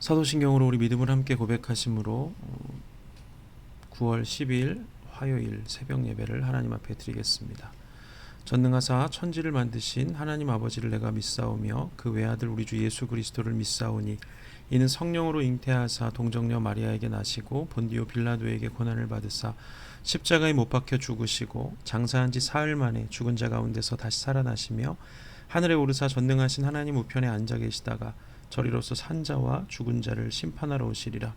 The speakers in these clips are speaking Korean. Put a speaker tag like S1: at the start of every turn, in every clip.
S1: 사도신경으로 우리 믿음을 함께 고백하심으로 9월 10일 화요일 새벽 예배를 하나님 앞에 드리겠습니다. 전능하사 천지를 만드신 하나님 아버지를 내가 믿사오며 그 외아들 우리 주 예수 그리스도를 믿사오니 이는 성령으로 잉태하사 동정녀 마리아에게 나시고 본디오 빌라도에게 고난을 받으사 십자가에 못 박혀 죽으시고 장사한 지 사흘 만에 죽은 자 가운데서 다시 살아나시며 하늘에 오르사 전능하신 하나님 우편에 앉아 계시다가 저리로서 산자와 죽은 자를 심판하러 오시리라.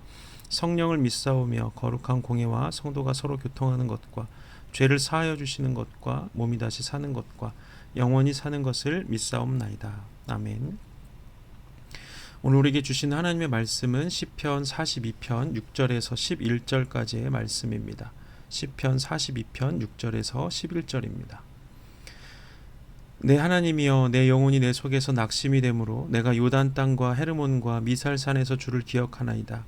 S1: 성령을 믿사오며 거룩한 공예와 성도가 서로 교통하는 것과 죄를 사하여 주시는 것과 몸이 다시 사는 것과 영원히 사는 것을 믿사옵나이다. 아멘. 오늘 우리에게 주신 하나님의 말씀은 시편 42편 6절에서 11절까지의 말씀입니다. 시편 42편 6절에서 11절입니다. 내 하나님이여, 내 영혼이 내 속에서 낙심이 되므로 내가 요단 땅과 헤르몬과 미살산에서 주를 기억하나이다.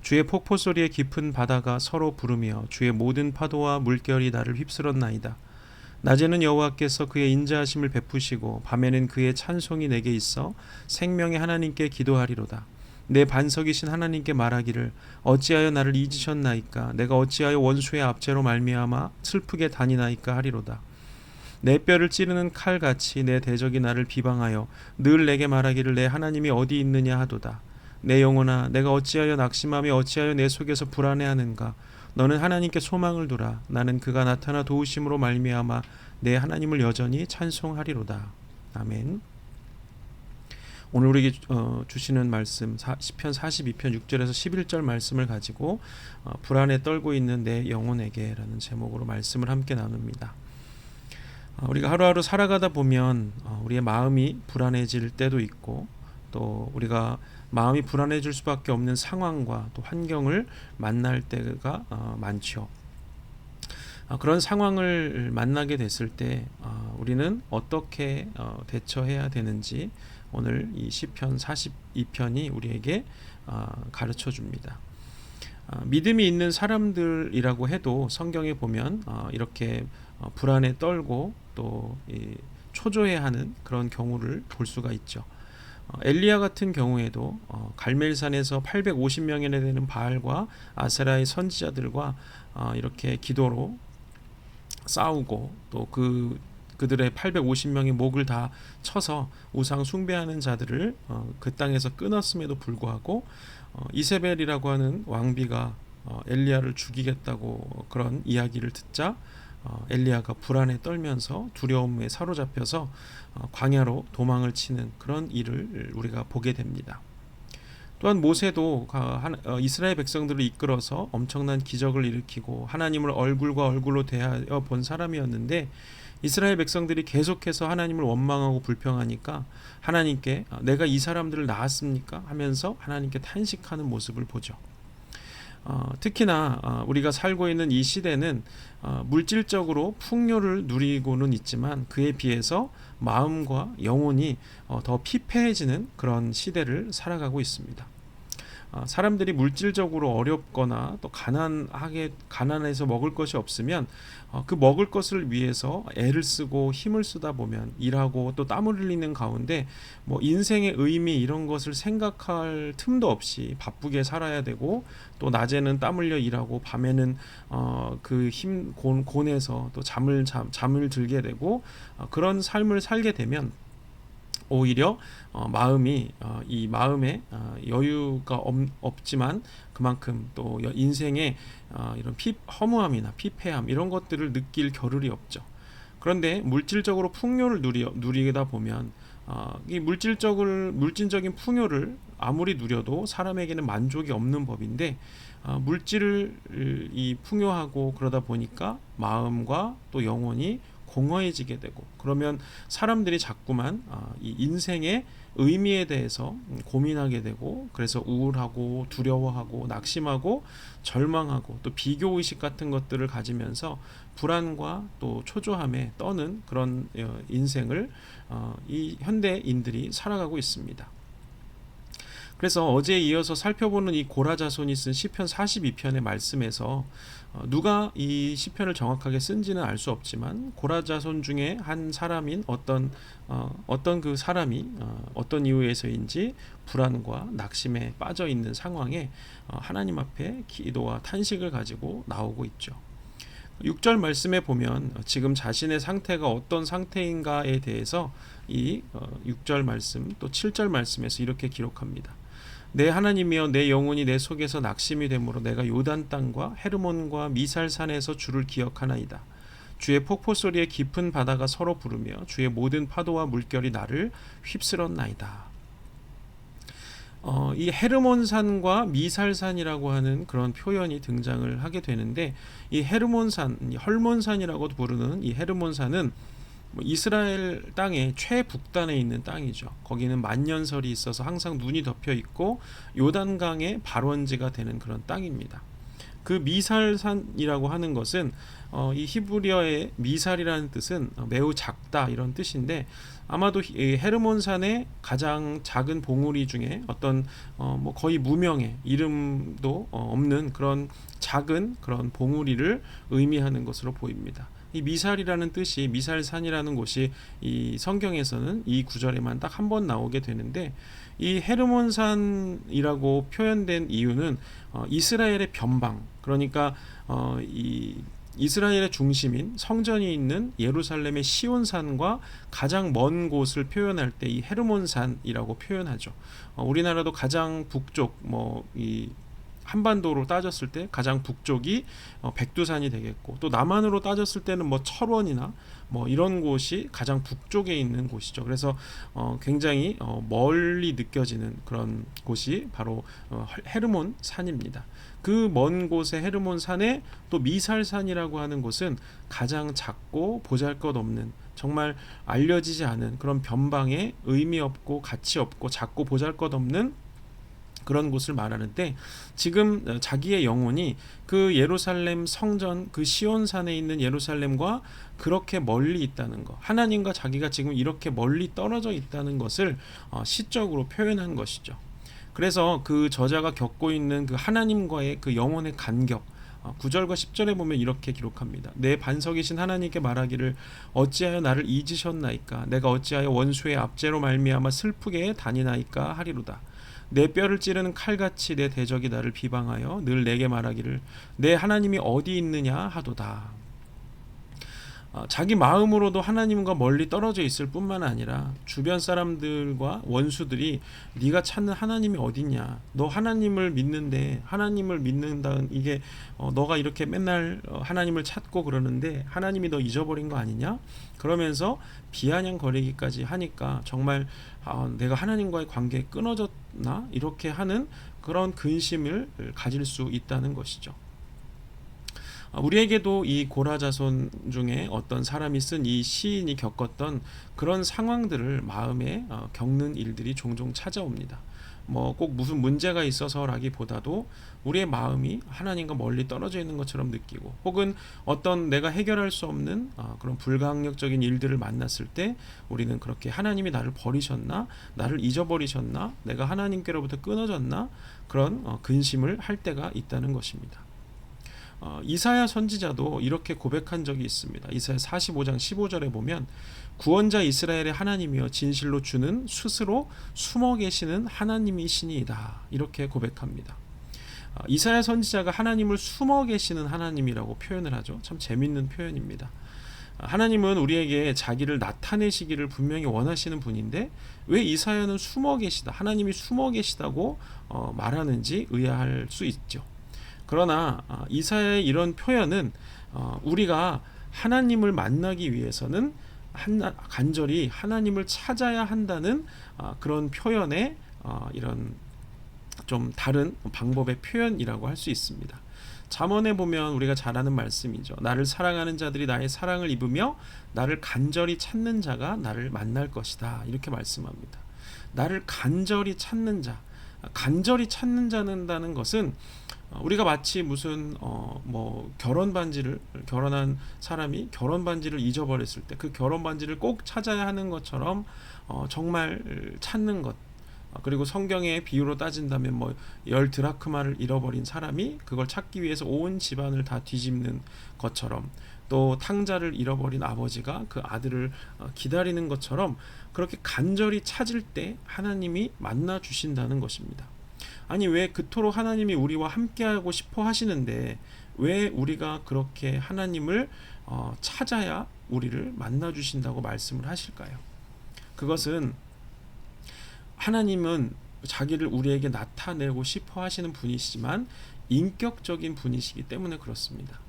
S1: 주의 폭포 소리에 깊은 바다가 서로 부르며 주의 모든 파도와 물결이 나를 휩쓸었나이다. 낮에는 여호와께서 그의 인자하심을 베푸시고 밤에는 그의 찬송이 내게 있어 생명의 하나님께 기도하리로다. 내 반석이신 하나님께 말하기를 어찌하여 나를 잊으셨나이까. 내가 어찌하여 원수의 압제로 말미암아 슬프게 다니나이까 하리로다. 내 뼈를 찌르는 칼같이 내 대적이 나를 비방하여 늘 내게 말하기를 내 하나님이 어디 있느냐 하도다. 내 영혼아, 내가 어찌하여 낙심하며 어찌하여 내 속에서 불안해하는가. 너는 하나님께 소망을 두라. 나는 그가 나타나 도우심으로 말미암아 내 하나님을 여전히 찬송하리로다. 아멘. 오늘 우리에게 주시는 말씀 시편 42편 6절에서 11절 말씀을 가지고 불안에 떨고 있는 내 영혼에게 라는 제목으로 말씀을 함께 나눕니다. 우리가 하루하루 살아가다 보면 우리의 마음이 불안해질 때도 있고 또 우리가 마음이 불안해질 수밖에 없는 상황과 또 환경을 만날 때가 많죠. 그런 상황을 만나게 됐을 때 우리는 어떻게 대처해야 되는지 오늘 이 시편 42편이 우리에게 가르쳐 줍니다. 믿음이 있는 사람들이라고 해도 성경에 보면 이렇게 불안에 떨고 또 초조해하는 그런 경우를 볼 수가 있죠. 엘리야 같은 경우에도 갈멜산에서 850명이나 되는 바알과 아세라의 선지자들과 이렇게 기도로 싸우고 또 그들의 850명의 목을 다 쳐서 우상 숭배하는 자들을 그 땅에서 끊었음에도 불구하고 이세벨이라고 하는 왕비가 엘리야를 죽이겠다고 그런 이야기를 듣자 엘리야가 불안에 떨면서 두려움에 사로잡혀서 광야로 도망을 치는 그런 일을 우리가 보게 됩니다. 또한 모세도 이스라엘 백성들을 이끌어서 엄청난 기적을 일으키고 하나님을 얼굴과 얼굴로 대하여 본 사람이었는데 이스라엘 백성들이 계속해서 하나님을 원망하고 불평하니까 하나님께 내가 이 사람들을 낳았습니까? 하면서 하나님께 탄식하는 모습을 보죠. 특히나 우리가 살고 있는 이 시대는 물질적으로 풍요를 누리고는 있지만 그에 비해서 마음과 영혼이 더 피폐해지는 그런 시대를 살아가고 있습니다. 사람들이 물질적으로 어렵거나 또 가난해서 먹을 것이 없으면 그 먹을 것을 위해서 애를 쓰고 힘을 쓰다 보면 일하고 또 땀을 흘리는 가운데 뭐 인생의 의미 이런 것을 생각할 틈도 없이 바쁘게 살아야 되고 또 낮에는 땀 흘려 일하고 밤에는 그 힘 곤해서 또 잠을 들게 되고 그런 삶을 살게 되면 오히려 이 마음에 여유가 없지만 그만큼 또 인생의 이런 허무함이나 피폐함 이런 것들을 느낄 겨를이 없죠. 그런데 물질적으로 풍요를 누리다 보면 이 물질적인 풍요를 아무리 누려도 사람에게는 만족이 없는 법인데 물질을 풍요하고 그러다 보니까 마음과 또 영혼이 공허해지게 되고 그러면 사람들이 자꾸만 이 인생의 의미에 대해서 고민하게 되고 그래서 우울하고 두려워하고 낙심하고 절망하고 또 비교의식 같은 것들을 가지면서 불안과 또 초조함에 떠는 그런 인생을 이 현대인들이 살아가고 있습니다. 그래서 어제에 이어서 살펴보는 이 고라 자손이 쓴 시편 42편의 말씀에서 누가 이 시편을 정확하게 쓴지는 알 수 없지만 고라 자손 중에 한 사람인 어떤 그 사람이 어떤 이유에서인지 불안과 낙심에 빠져 있는 상황에 하나님 앞에 기도와 탄식을 가지고 나오고 있죠. 6절 말씀에 보면 지금 자신의 상태가 어떤 상태인가에 대해서 이 6절 말씀 또 7절 말씀에서 이렇게 기록합니다. 내 하나님이여 내 영혼이 내 속에서 낙심이 되므로 내가 요단 땅과 헤르몬과 미살산에서 주를 기억하나이다. 주의 폭포 소리에 깊은 바다가 서로 부르며 주의 모든 파도와 물결이 나를 휩쓸었나이다. 이 헤르몬산과 미살산이라고 하는 그런 표현이 등장을 하게 되는데 이 헤르몬산, 헐몬산이라고도 부르는 이 헤르몬산은 이스라엘 땅의 최북단에 있는 땅이죠. 거기는 만년설이 있어서 항상 눈이 덮여 있고 요단강의 발원지가 되는 그런 땅입니다. 그 미살산이라고 하는 것은 이 히브리어의 미살이라는 뜻은 매우 작다 이런 뜻인데 아마도 헤르몬산의 가장 작은 봉우리 중에 어떤 거의 무명의 이름도 없는 그런 작은 그런 봉우리를 의미하는 것으로 보입니다. 이 미살이라는 뜻이 미살산이라는 곳이 이 성경에서는 이 구절에만 딱 한 번 나오게 되는데 이 헤르몬산이라고 표현된 이유는 이스라엘의 변방 그러니까 이 이스라엘의 중심인 성전이 있는 예루살렘의 시온산과 가장 먼 곳을 표현할 때 이 헤르몬산이라고 표현하죠. 우리나라도 가장 북쪽 이 한반도로 따졌을 때 가장 북쪽이 백두산이 되겠고 또 남한으로 따졌을 때는 철원이나 이런 곳이 가장 북쪽에 있는 곳이죠. 그래서 굉장히 멀리 느껴지는 그런 곳이 바로 헤르몬 산입니다. 그 먼 곳의 헤르몬 산에 또 미살산이라고 하는 곳은 가장 작고 보잘것없는 정말 알려지지 않은 그런 변방에 의미 없고 가치 없고 작고 보잘것없는 그런 곳을 말하는데 지금 자기의 영혼이 그 예루살렘 성전 그 시온산에 있는 예루살렘과 그렇게 멀리 있다는 것 하나님과 자기가 지금 이렇게 멀리 떨어져 있다는 것을 시적으로 표현한 것이죠. 그래서 그 저자가 겪고 있는 그 하나님과의 그 영혼의 간격 9절과 10절에 보면 이렇게 기록합니다. 내 반석이신 하나님께 말하기를 어찌하여 나를 잊으셨나이까 내가 어찌하여 원수의 압제로 말미암아 슬프게 다니나이까 하리로다. 내 뼈를 찌르는 칼같이 내 대적이 나를 비방하여 늘 내게 말하기를 내 하나님이 어디 있느냐 하도다. 자기 마음으로도 하나님과 멀리 떨어져 있을 뿐만 아니라 주변 사람들과 원수들이 네가 찾는 하나님이 어딨냐, 너 하나님을 믿는데 하나님을 믿는다는 이게 너가 이렇게 맨날 하나님을 찾고 그러는데 하나님이 너 잊어버린 거 아니냐, 그러면서 비아냥거리기까지 하니까 정말 내가 하나님과의 관계에 끊어졌나 이렇게 하는 그런 근심을 가질 수 있다는 것이죠. 우리에게도 이 고라 자손 중에 어떤 사람이 쓴 이 시인이 겪었던 그런 상황들을 마음에 겪는 일들이 종종 찾아옵니다. 뭐 꼭 무슨 문제가 있어서라기보다도 우리의 마음이 하나님과 멀리 떨어져 있는 것처럼 느끼고, 혹은 어떤 내가 해결할 수 없는 그런 불가항력적인 일들을 만났을 때 우리는 그렇게 하나님이 나를 버리셨나, 나를 잊어버리셨나, 내가 하나님께로부터 끊어졌나, 그런 근심을 할 때가 있다는 것입니다. 이사야 선지자도 이렇게 고백한 적이 있습니다. 이사야 45장 15절에 보면 구원자 이스라엘의 하나님이여 진실로 주는 스스로 숨어 계시는 하나님이시니이다, 이렇게 고백합니다. 이사야 선지자가 하나님을 숨어 계시는 하나님이라고 표현을 하죠. 참 재밌는 표현입니다. 하나님은 우리에게 자기를 나타내시기를 분명히 원하시는 분인데 왜 이사야는 숨어 계시다, 하나님이 숨어 계시다고 말하는지 의아할 수 있죠. 그러나 이사야의 이런 표현은 우리가 하나님을 만나기 위해서는 간절히 하나님을 찾아야 한다는 그런 표현의 이런 좀 다른 방법의 표현이라고 할 수 있습니다. 잠언에 보면 우리가 잘 아는 말씀이죠. 나를 사랑하는 자들이 나의 사랑을 입으며 나를 간절히 찾는 자가 나를 만날 것이다, 이렇게 말씀합니다. 나를 간절히 찾는 자, 간절히 찾는다는 것은 우리가 마치 무슨 결혼한 사람이 결혼 반지를 잊어버렸을 때 그 결혼 반지를 꼭 찾아야 하는 것처럼 정말 찾는 것, 그리고 성경의 비유로 따진다면 10드라크마를 잃어버린 사람이 그걸 찾기 위해서 온 집안을 다 뒤집는 것처럼, 또 탕자를 잃어버린 아버지가 그 아들을 기다리는 것처럼 그렇게 간절히 찾을 때 하나님이 만나 주신다는 것입니다. 아니, 왜 그토록 하나님이 우리와 함께하고 싶어 하시는데 왜 우리가 그렇게 하나님을 찾아야 우리를 만나 주신다고 말씀을 하실까요? 그것은 하나님은 자기를 우리에게 나타내고 싶어 하시는 분이시지만 인격적인 분이시기 때문에 그렇습니다.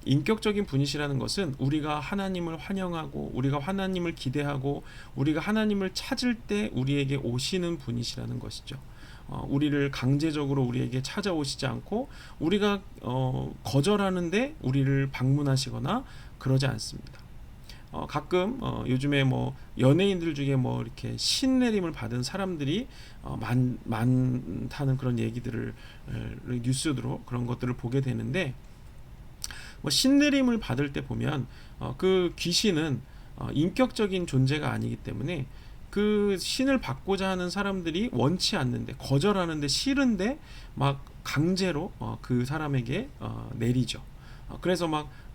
S1: 인격적인 분이시라는 것은 우리가 하나님을 환영하고 우리가 하나님을 기대하고 우리가 하나님을 찾을 때 우리에게 오시는 분이시라는 것이죠. 우리를 강제적으로 우리에게 찾아오시지 않고 우리가 거절하는데 우리를 방문하시거나 그러지 않습니다. 가끔 요즘에 연예인들 중에 이렇게 신내림을 받은 사람들이 많다는 그런 얘기들을 뉴스로 그런 것들을 보게 되는데, 신내림을 받을 때 보면 그 귀신은 인격적인 존재가 아니기 때문에 그 신을 받고자 하는 사람들이 원치 않는데, 거절하는데, 싫은데 막 강제로 그 사람에게 내리죠. 그래서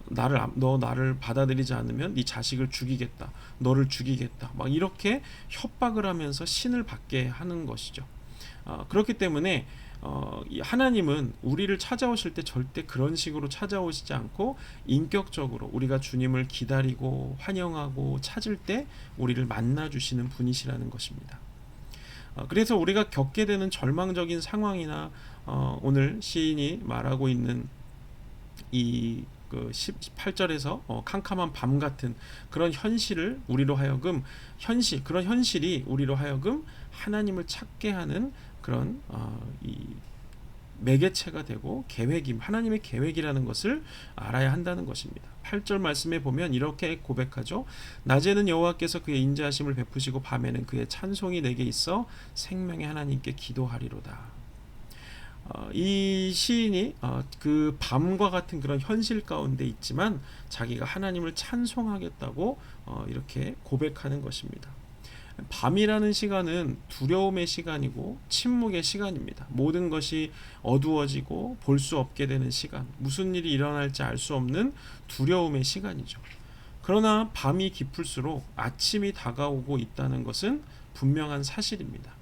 S1: 너 나를 받아들이지 않으면 네 자식을 죽이겠다, 너를 죽이겠다, 막 이렇게 협박을 하면서 신을 받게 하는 것이죠. 그렇기 때문에 하나님은 우리를 찾아오실 때 절대 그런 식으로 찾아오시지 않고 인격적으로 우리가 주님을 기다리고 환영하고 찾을 때 우리를 만나 주시는 분이시라는 것입니다. 그래서 우리가 겪게 되는 절망적인 상황이나 오늘 시인이 말하고 있는 이 18절에서 캄캄한 밤 같은 그런 현실을 우리로 하여금 그런 현실이 우리로 하여금 하나님을 찾게 하는 그런 이 매개체가 되고 하나님의 계획이라는 것을 알아야 한다는 것입니다. 8절 말씀에 보면 이렇게 고백하죠. 낮에는 여호와께서 그의 인자하심을 베푸시고 밤에는 그의 찬송이 내게 있어 생명의 하나님께 기도하리로다. 이 시인이 그 밤과 같은 그런 현실 가운데 있지만 자기가 하나님을 찬송하겠다고 이렇게 고백하는 것입니다. 밤이라는 시간은 두려움의 시간이고 침묵의 시간입니다. 모든 것이 어두워지고 볼 수 없게 되는 시간, 무슨 일이 일어날지 알 수 없는 두려움의 시간이죠. 그러나 밤이 깊을수록 아침이 다가오고 있다는 것은 분명한 사실입니다.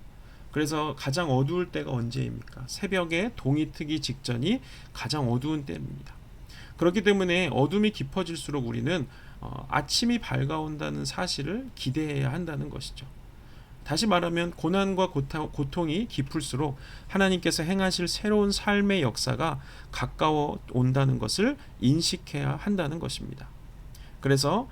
S1: 그래서 가장 어두울 때가 언제입니까? 새벽에 동이 트기 직전이 가장 어두운 때입니다. 그렇기 때문에 어둠이 깊어질수록 우리는 아침이 밝아온다는 사실을 기대해야 한다는 것이죠. 다시 말하면 고난과 고통이 깊을수록 하나님께서 행하실 새로운 삶의 역사가 가까워 온다는 것을 인식해야 한다는 것입니다. 그래서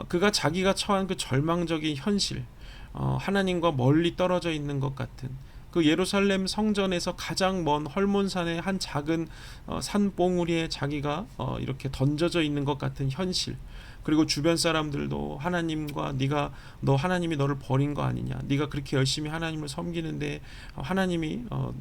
S1: 그가 자기가 처한 그 절망적인 현실, 하나님과 멀리 떨어져 있는 것 같은 그 예루살렘 성전에서 가장 먼 헐몬산의 한 작은 산봉우리에 자기가 이렇게 던져져 있는 것 같은 현실, 그리고 주변 사람들도 하나님과 너 하나님이 너를 버린 거 아니냐, 네가 그렇게 열심히 하나님을 섬기는데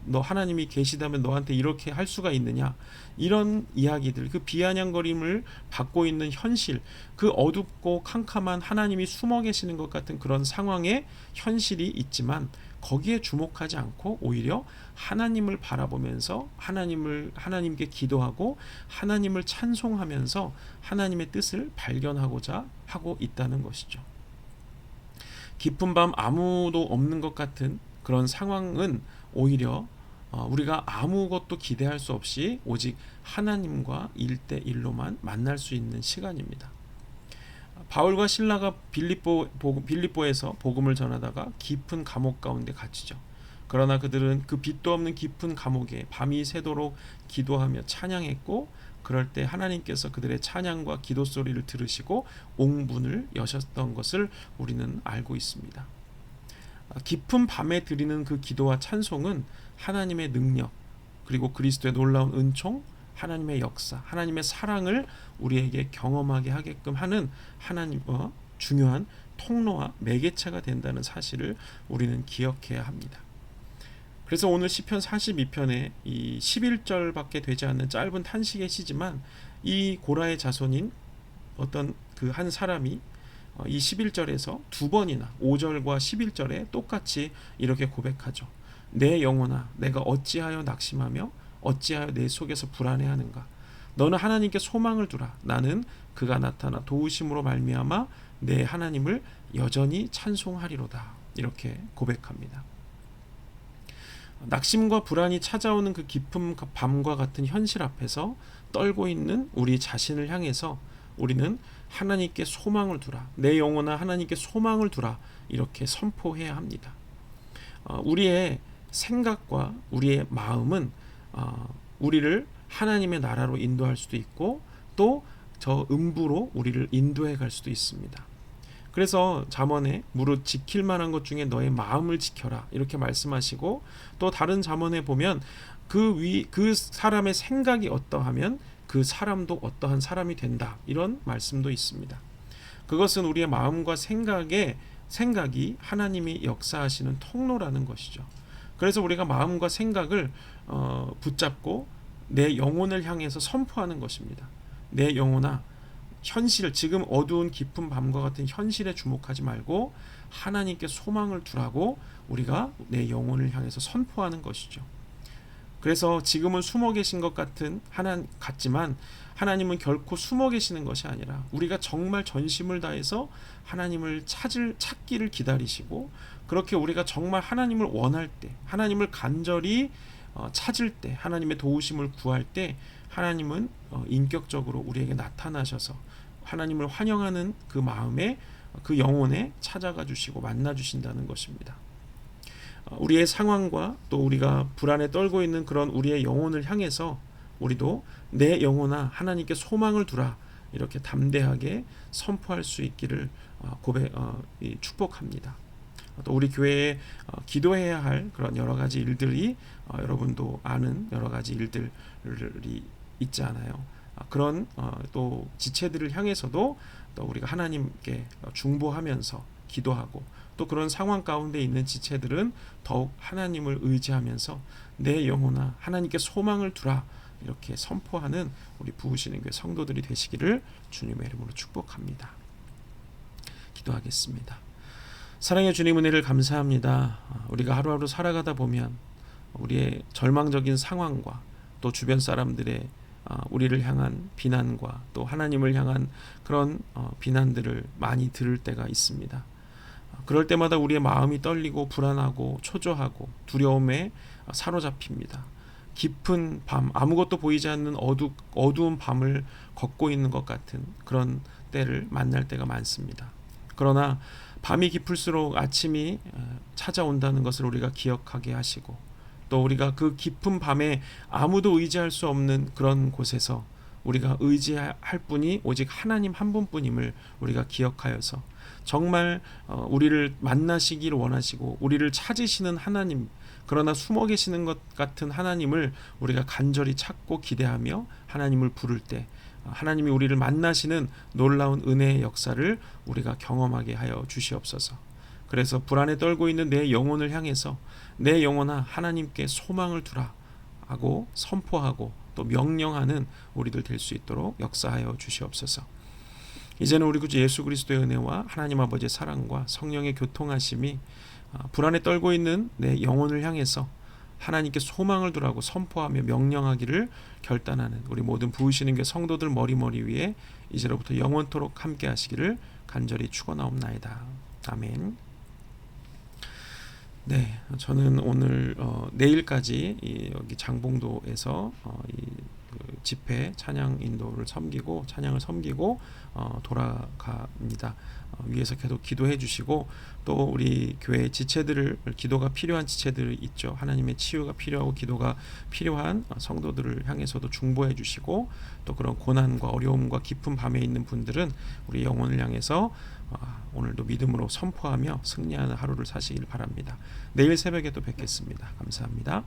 S1: 너 하나님이 계시다면 너한테 이렇게 할 수가 있느냐, 이런 이야기들, 그 비아냥거림을 받고 있는 현실, 그 어둡고 캄캄한 하나님이 숨어 계시는 것 같은 그런 상황의 현실이 있지만 거기에 주목하지 않고 오히려 하나님을 바라보면서 하나님께 기도하고 하나님을 찬송하면서 하나님의 뜻을 발견하고자 하고 있다는 것이죠. 깊은 밤 아무도 없는 것 같은 그런 상황은 오히려 우리가 아무것도 기대할 수 없이 오직 하나님과 1대1로만 만날 수 있는 시간입니다. 바울과 실라가 빌립보에서 복음을 전하다가 깊은 감옥 가운데 갇히죠. 그러나 그들은 그 빛도 없는 깊은 감옥에 밤이 새도록 기도하며 찬양했고, 그럴 때 하나님께서 그들의 찬양과 기도 소리를 들으시고 옥문을 여셨던 것을 우리는 알고 있습니다. 깊은 밤에 드리는 그 기도와 찬송은 하나님의 능력, 그리고 그리스도의 놀라운 은총, 하나님의 역사, 하나님의 사랑을 우리에게 경험하게 하게끔 하는 하나님과 중요한 통로와 매개체가 된다는 사실을 우리는 기억해야 합니다. 그래서 오늘 시편 42편에 이 11절밖에 되지 않는 짧은 탄식의 시지만 이 고라의 자손인 어떤 그 한 사람이 이 11절에서 두 번이나 5절과 11절에 똑같이 이렇게 고백하죠. 내 영혼아, 내가 어찌하여 낙심하며 어찌하여 내 속에서 불안해하는가. 너는 하나님께 소망을 두라. 나는 그가 나타나 도우심으로 말미암아 내 하나님을 여전히 찬송하리로다. 이렇게 고백합니다. 낙심과 불안이 찾아오는 그 깊은 밤과 같은 현실 앞에서 떨고 있는 우리 자신을 향해서 우리는 하나님께 소망을 두라. 내 영혼아, 하나님께 소망을 두라. 이렇게 선포해야 합니다. 우리의 생각과 우리의 마음은 우리를 하나님의 나라로 인도할 수도 있고 또 저 음부로 우리를 인도해 갈 수도 있습니다. 그래서 잠언에 무릇 지킬 만한 것 중에 너의 마음을 지켜라 이렇게 말씀하시고, 또 다른 잠언에 보면 그 사람의 생각이 어떠하면 그 사람도 어떠한 사람이 된다, 이런 말씀도 있습니다. 그것은 우리의 마음과 생각이 하나님이 역사하시는 통로라는 것이죠. 그래서 우리가 마음과 생각을 붙잡고 내 영혼을 향해서 선포하는 것입니다. 내 영혼아, 지금 어두운 깊은 밤과 같은 현실에 주목하지 말고 하나님께 소망을 두라고 우리가 내 영혼을 향해서 선포하는 것이죠. 그래서 지금은 숨어 계신 것 같지만 하나님은 결코 숨어 계시는 것이 아니라 우리가 정말 전심을 다해서 하나님을 찾기를 기다리시고, 그렇게 우리가 정말 하나님을 원할 때, 하나님을 간절히 찾을 때, 하나님의 도우심을 구할 때 하나님은 인격적으로 우리에게 나타나셔서 하나님을 환영하는 그 마음에, 그 영혼에 찾아가 주시고 만나 주신다는 것입니다. 우리의 상황과 또 우리가 불안에 떨고 있는 그런 우리의 영혼을 향해서 우리도 내 영혼아, 하나님께 소망을 두라 이렇게 담대하게 선포할 수 있기를 축복합니다. 또 우리 교회에 기도해야 할 그런 여러 가지 일들이 여러분도 아는 여러 가지 일들이 있지 않아요. 그런 또 지체들을 향해서도 또 우리가 하나님께 중보하면서 기도하고, 또 그런 상황 가운데 있는 지체들은 더욱 하나님을 의지하면서 내 영혼아, 하나님께 소망을 두라 이렇게 선포하는 우리 부으시는 교회 성도들이 되시기를 주님의 이름으로 축복합니다. 기도하겠습니다. 사랑의 주님 은혜를 감사합니다. 우리가 하루하루 살아가다 보면 우리의 절망적인 상황과 또 주변 사람들의 우리를 향한 비난과 또 하나님을 향한 그런 비난들을 많이 들을 때가 있습니다. 그럴 때마다 우리의 마음이 떨리고 불안하고 초조하고 두려움에 사로잡힙니다. 깊은 밤, 아무것도 보이지 않는 어두운 밤을 걷고 있는 것 같은 그런 때를 만날 때가 많습니다. 그러나 밤이 깊을수록 아침이 찾아온다는 것을 우리가 기억하게 하시고, 또 우리가 그 깊은 밤에 아무도 의지할 수 없는 그런 곳에서 우리가 의지할 분이 오직 하나님 한 분뿐임을 우리가 기억하여서 정말 우리를 만나시기를 원하시고 우리를 찾으시는 하나님, 그러나 숨어 계시는 것 같은 하나님을 우리가 간절히 찾고 기대하며 하나님을 부를 때 하나님이 우리를 만나시는 놀라운 은혜의 역사를 우리가 경험하게 하여 주시옵소서. 그래서 불안에 떨고 있는 내 영혼을 향해서 내 영혼아 하나님께 소망을 두라 하고 선포하고 또 명령하는 우리들 될 수 있도록 역사하여 주시옵소서. 이제는 우리 구주 예수 그리스도의 은혜와 하나님 아버지의 사랑과 성령의 교통하심이 불안에 떨고 있는 내 영혼을 향해서 하나님께 소망을 두라고 선포하며 명령하기를 결단하는 우리 모든 부으시는 교 성도들 머리 위에 이제로부터 영원토록 함께 하시기를 간절히 축원하옵나이다. 아멘. 네, 저는 오늘 내일까지 여기 장봉도에서 집회 찬양 인도를 섬기고 찬양을 섬기고 돌아갑니다. 위에서 계속 기도해 주시고 또 우리 교회 지체들을 기도가 필요한 지체들 있죠. 하나님의 치유가 필요하고 기도가 필요한 성도들을 향해서도 중보해 주시고 또 그런 고난과 어려움과 깊은 밤에 있는 분들은 우리 영혼을 향해서 오늘도 믿음으로 선포하며 승리하는 하루를 사시길 바랍니다. 내일 새벽에 또 뵙겠습니다. 감사합니다.